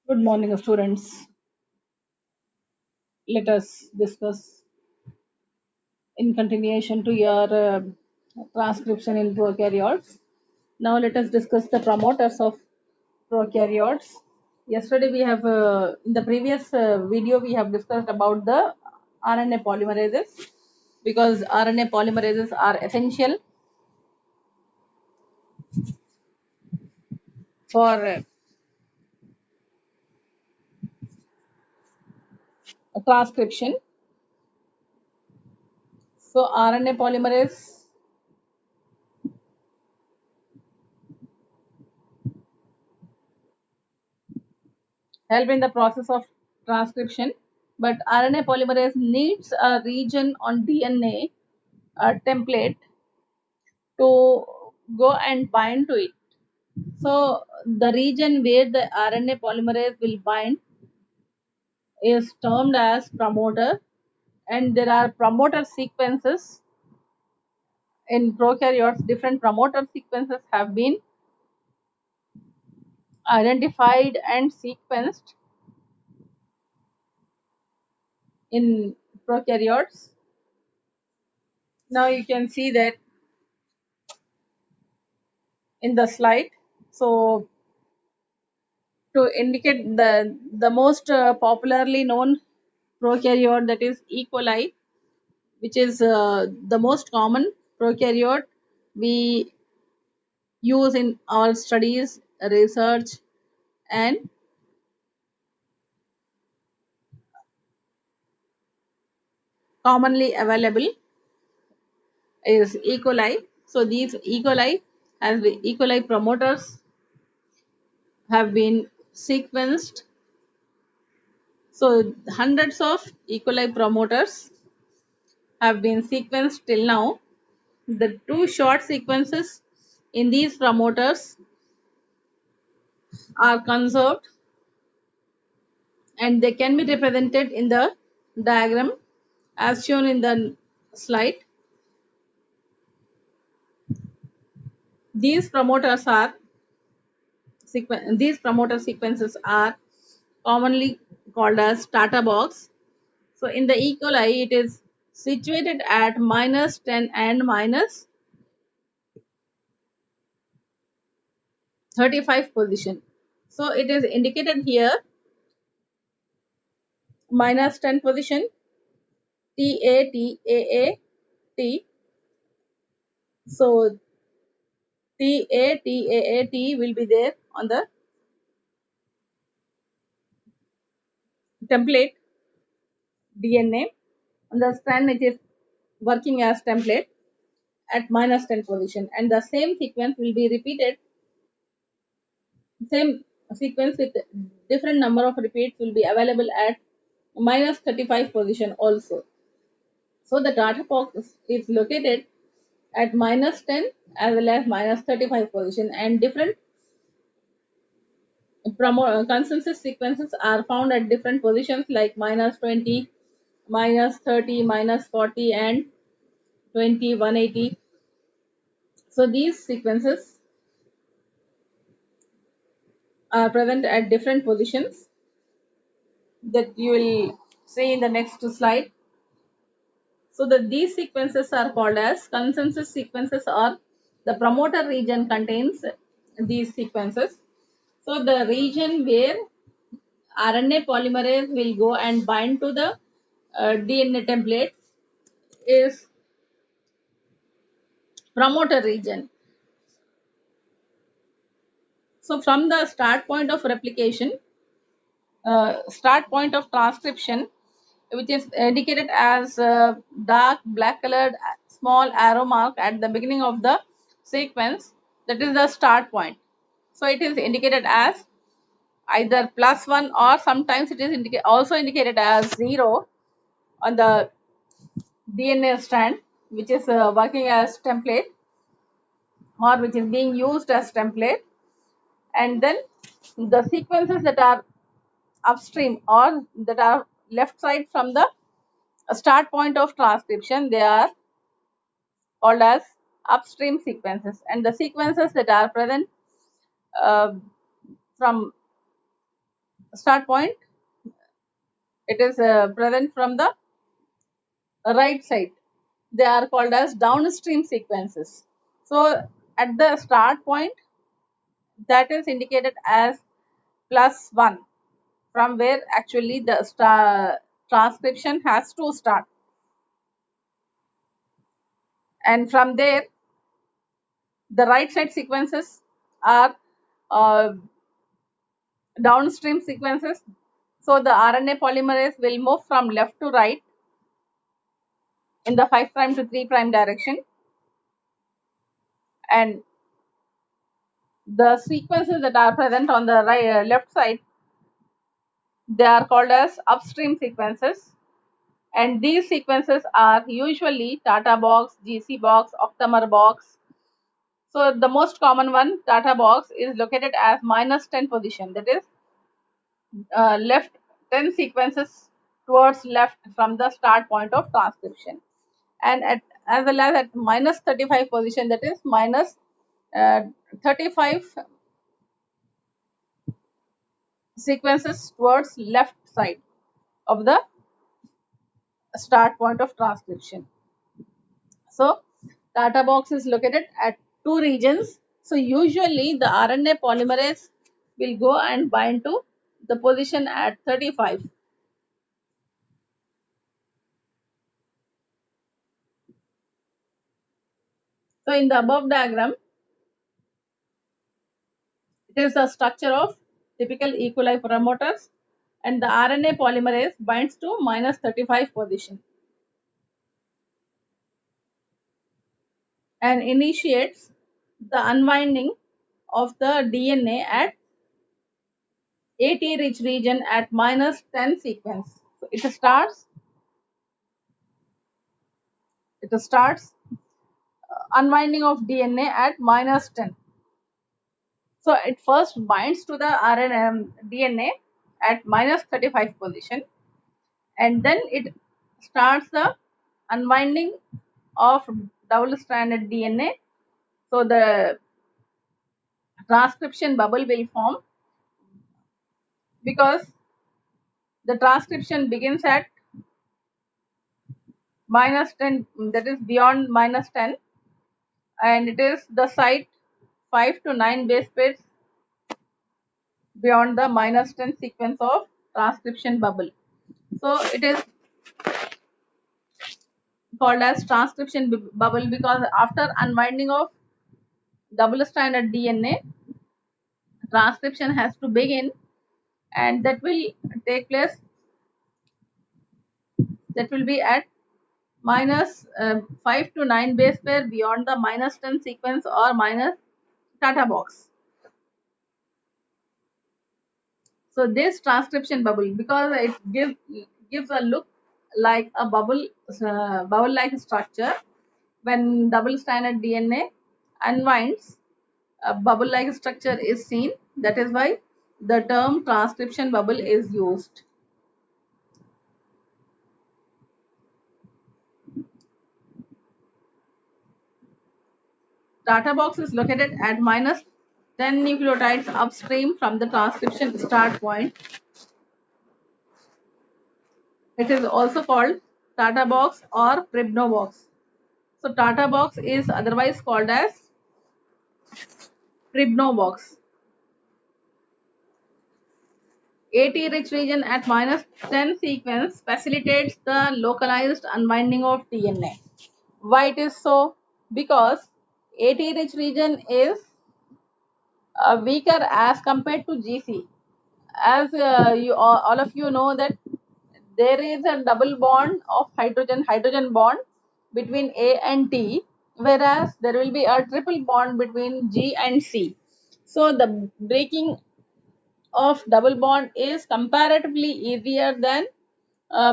Good morning, students. Let us discuss in continuation to your transcription in prokaryotes. Now, let us discuss the promoters of prokaryotes. Yesterday, we have in the previous video we have discussed about the RNA polymerases because RNA polymerases are essential for transcription. So, RNA polymerase help in the process of transcription, but RNA polymerase needs a region on DNA template to go and bind to it. So the region where the RNA polymerase will bind is termed as promoter, and there are promoter sequences in prokaryotes. Different promoter sequences have been identified and sequenced in prokaryotes. Now you can see that in the slide. So to indicate the most popularly known prokaryote, that is E. coli, which is the most common prokaryote we use in all studies, research, and commonly available is E. coli. So these E. coli as the E. coli promoters have been sequenced. So hundreds of E. coli promoters have been sequenced till now. The two short sequences in these promoters are conserved and they can be represented in the diagram as shown in the slide. These promoters are these promoter sequences are commonly called as starter box. So in the E. coli, it is situated at -10 and -35 position. So it is indicated here -10 position, TATAAT. So TATAAT will be there on the template DNA. On the strand, it is working as template at -10 position, and the same sequence will be repeated. Same sequence with different number of repeats will be available at -35 position also. So the data box is located at -10 as well as -35 position, and different consensus sequences are found at different positions like -20, -30, -40, and 20, 180. So these sequences are present at different positions that you will see in the next slide. So these sequences are called as consensus sequences, or the promoter region contains these sequences. So the region where RNA polymerase will go and bind to the DNA template is promoter region. So from the start point of replication, start point of transcription, which is indicated as dark black colored small arrow mark at the beginning of the sequence, that is the start point. So it is indicated as either +1, or sometimes it is also indicated as 0 on the DNA strand, which is working as template or which is being used as template. And then the sequences that are upstream or that are left side from the start point of transcription, they are called as upstream sequences, and the sequences that are present uh, from start point, it is present from the right side. They are called as downstream sequences. So at the start point, that is indicated as +1, from where actually the transcription has to start, and from there the right side sequences are uh, downstream sequences. So the RNA polymerase will move from left to right in the 5' to 3' direction, and the sequences that are present on the left side, they are called as upstream sequences, and these sequences are usually Tata box, GC box, octamer box. So the most common one, Tata box, is located as -10 position, that is left 10 sequences towards left from the start point of transcription, and at as well as at -35 position, that is minus 35 sequences towards left side of the start point of transcription. So Tata box is located at two regions. So usually the RNA polymerase will go and bind to the position at 35. So in the above diagram, it is the structure of typical E. coli promoters, and the RNA polymerase binds to -35 position and initiates the unwinding of the DNA at AT rich region at -10 sequence. So it starts unwinding of DNA at -10. So it first binds to the RNA DNA at -35 position, and then it starts the unwinding of double stranded DNA. So the transcription bubble will form because the transcription begins at -10, that is beyond -10, and it is the site 5 to 9 base pairs beyond the -10 sequence of transcription bubble. So it is called as transcription bubble because after unwinding of double stranded DNA, transcription has to begin, and that will take place, that will be at minus 5 to 9 base pair beyond the -10 sequence or minus Tata box. So this transcription bubble, because it gives a look like a bubble like structure, when double stranded DNA unwinds, a bubble like structure is seen. That is why the term transcription bubble is used. Tata box is located at -10 nucleotides upstream from the transcription start point. It is also called Tata box or Pribno box. So Tata box is otherwise called as Pribno box. AT rich region at -10 sequence facilitates the localized unwinding of DNA. Why it is so? Because AT rich region is weaker as compared to GC. As you all of you know that there is a double bond of hydrogen bond between A and T, whereas there will be a triple bond between G and C. So the breaking of double bond is comparatively easier than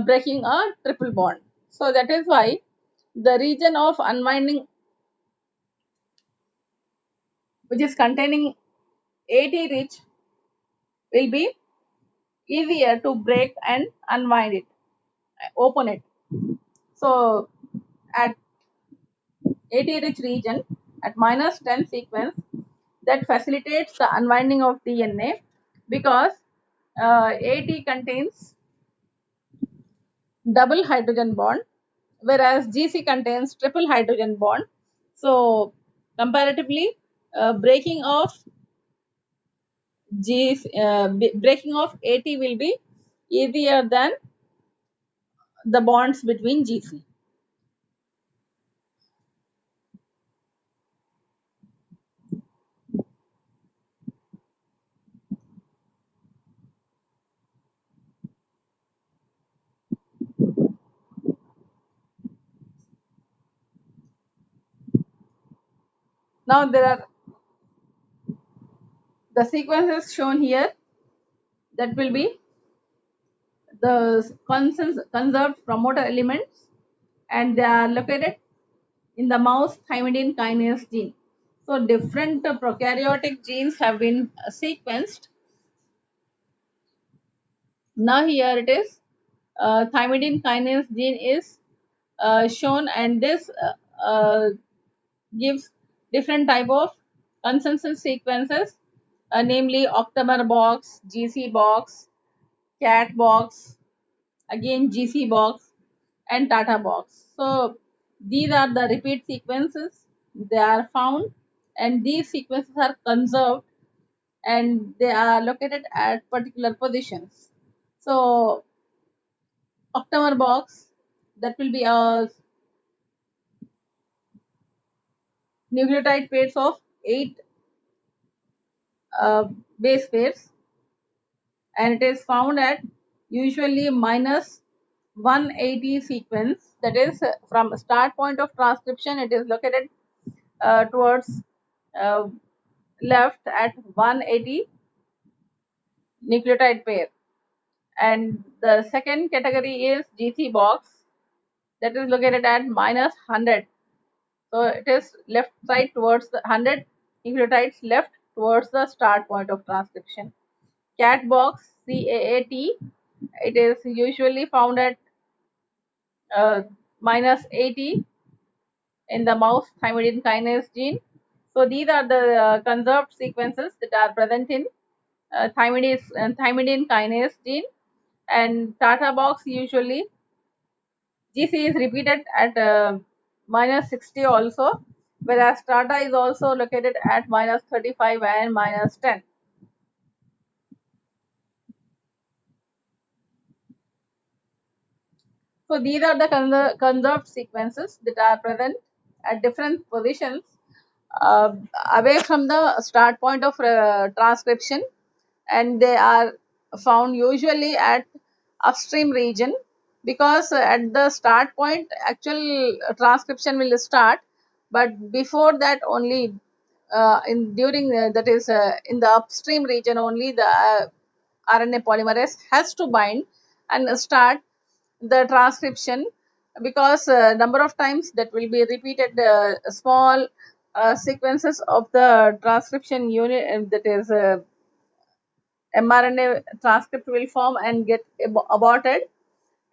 breaking a triple bond. So that is why the region of unwinding, which is containing AT rich, will be easier to break and unwind it, open it. So at AT rich region at -10 sequence, that facilitates the unwinding of DNA because AT contains double hydrogen bond, whereas GC contains triple hydrogen bond. So comparatively, breaking of breaking of AT will be easier than the bonds between GC. Now there are the sequences shown here that will be the conserved promoter elements, and they are located in the mouse thymidine kinase gene. So different prokaryotic genes have been sequenced. Now here it is, thymidine kinase gene is shown, and this gives different type of consensus sequences, namely octamer box, GC box, cat box, again GC box, and Tata box. So these are the repeat sequences. They are found, and these sequences are conserved, and they are located at particular positions. So octamer box, that will be a nucleotide pairs of 8 uh, base pairs, and it is found at usually minus 180 sequence, that is from start point of transcription it is located towards uh, left at 180 nucleotide pair. And the second category is GC box, that is located at minus 100. So it is left side towards the 100 nucleotides left towards the start point of transcription. Cat box, CAAT, it is usually found at minus 80 in the mouse thymidine kinase gene. So these are the conserved sequences that are present in thymidine kinase gene. And Tata box, usually GC is repeated at minus 60 also, whereas Tata is also located at minus 35 and minus 10. So these are the conserved sequences that are present at different positions uh, away from the start point of transcription, and they are found usually at upstream region, because at the start point actual transcription will start, but before that only in during that is in the upstream region only the RNA polymerase has to bind and start the transcription, because number of times that will be repeated small sequences of the transcription unit, that is mRNA transcript will form and get aborted,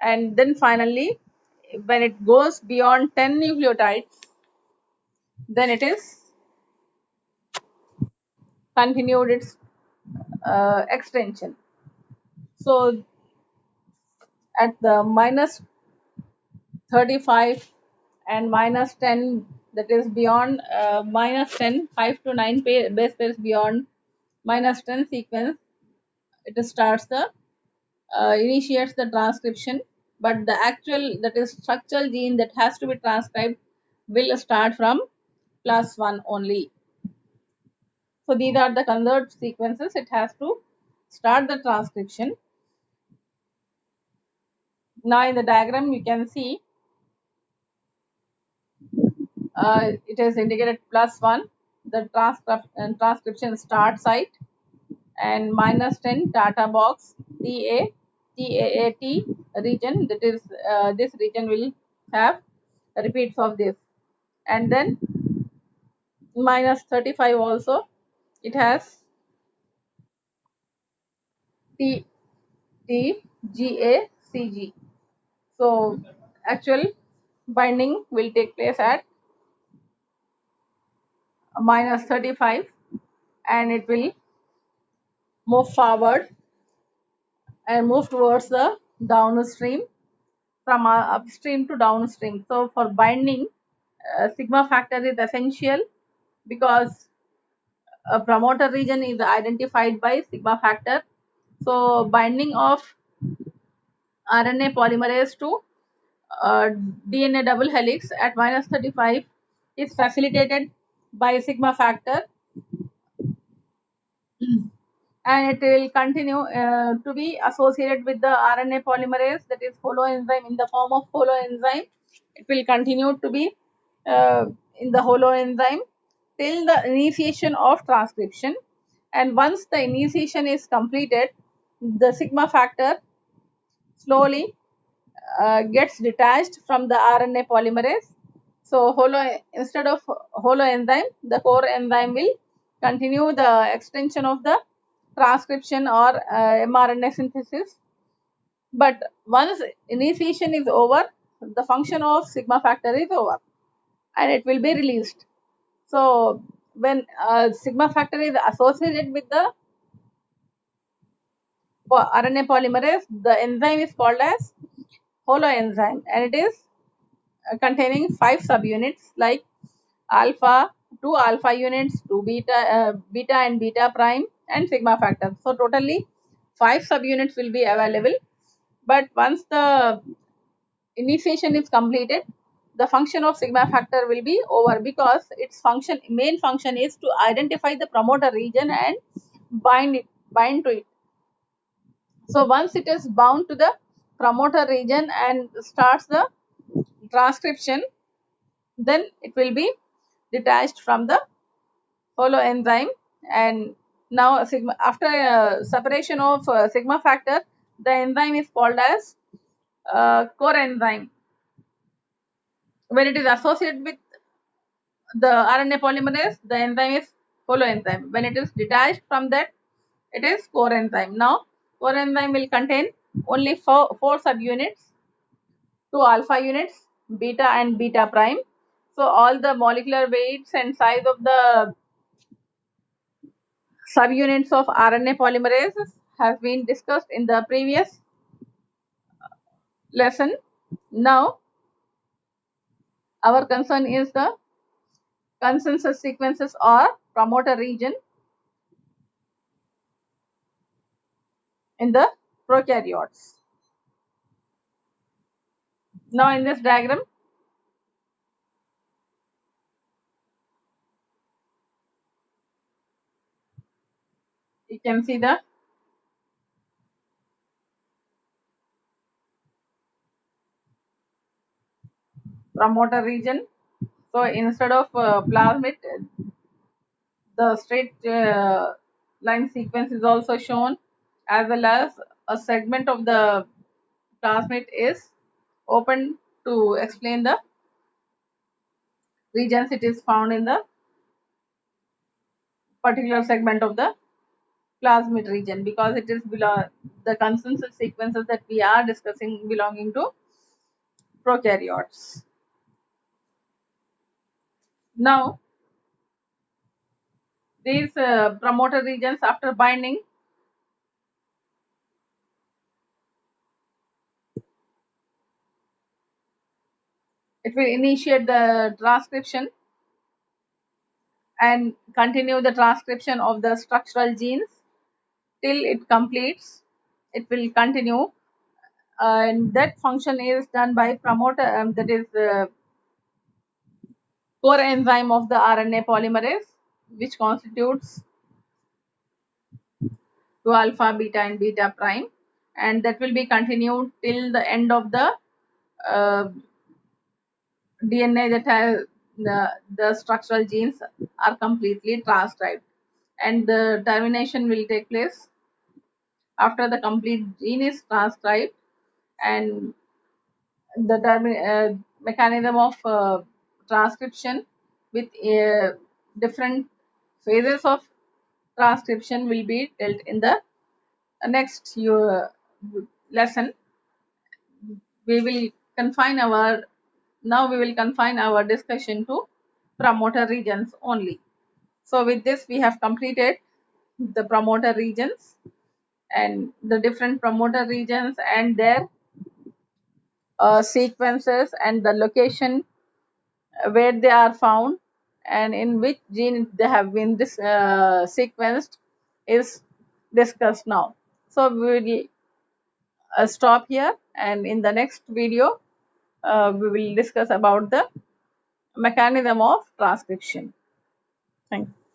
and then finally when it goes beyond 10 nucleotides, then it is continued its extension. So at the minus 35 and minus 10, that is beyond minus 10, 5 to 9 base pairs beyond minus 10 sequence, it starts the initiates the transcription, but the actual, that is structural gene that has to be transcribed, will start from plus 1 only. So these are the conserved sequences. It has to start the transcription. Now in the diagram you can see it is indicated plus 1, the transcription start site, and minus 10 Tata box TAAT region, that is this region will have repeats of this, and then minus 35 also it has T T G A C G. So actual binding will take place at minus 35, and it will move forward and move towards the downstream from upstream to downstream. So for binding, sigma factor is essential because a promoter region is identified by sigma factor. So binding of RNA polymerase to DNA double helix at minus 35 is facilitated by sigma factor, and it will continue to be associated with the RNA polymerase, that is holoenzyme, in the form of holoenzyme. It will continue to be uh, in the holoenzyme till the initiation of transcription, and once the initiation is completed, the sigma factor slowly gets detached from the RNA polymerase. So instead of holoenzyme, the core enzyme will continue the extension of the transcription or mRNA synthesis. But once initiation is over, the function of sigma factor is over and it will be released. So when sigma factor is associated with the RNA polymerase, the enzyme is called as holoenzyme, and it is containing 5 subunits like alpha, 2 alpha units, 2 beta and beta prime, and sigma factor. So totally 5 subunits will be available. But once the initiation is completed, the function of sigma factor will be over because its main function is to identify the promoter region and bind to it. So once it is bound to the promoter region and starts the transcription, then it will be detached from the holoenzyme, and now sigma, after separation of sigma factor, the enzyme is called as core enzyme. When it is associated with the RNA polymerase, the enzyme is holoenzyme. When it is detached from that, it is core enzyme. Now core enzyme will contain only four subunits, 2 alpha units, beta and beta prime. So all the molecular weights and size of the subunits of RNA polymerase has been discussed in the previous lesson. Now our concern is the consensus sequences or promoter region in the prokaryotes. Now in this diagram, you can see the promoter region. So instead of plasmid, the straight line sequence is also shown, as well as a segment of the plasmid is open to explain the regions it is found in the particular segment of the plasmid region, because it is the consensus sequences that we are discussing belonging to prokaryotes. Now these promoter regions, after binding, it will initiate the transcription and continue the transcription of the structural genes till it completes. It will continue, and that function is done by promoter, that is core enzyme of the RNA polymerase, which constitutes 2 alpha, beta and beta prime, and that will be continued till the end of the uh, DNA that has the structural genes are completely transcribed, and the termination will take place after the complete gene is transcribed, and the mechanism of transcription with different phases of transcription will be dealt in the next lesson. We will confine our Now we will confine our discussion to promoter regions only. So with this we have completed the promoter regions. and the different promoter regions and their sequences and the location where they are found and in which gene they have been sequenced is discussed now. So we will stop here, and in the next video we will discuss about the mechanism of transcription. Thank you.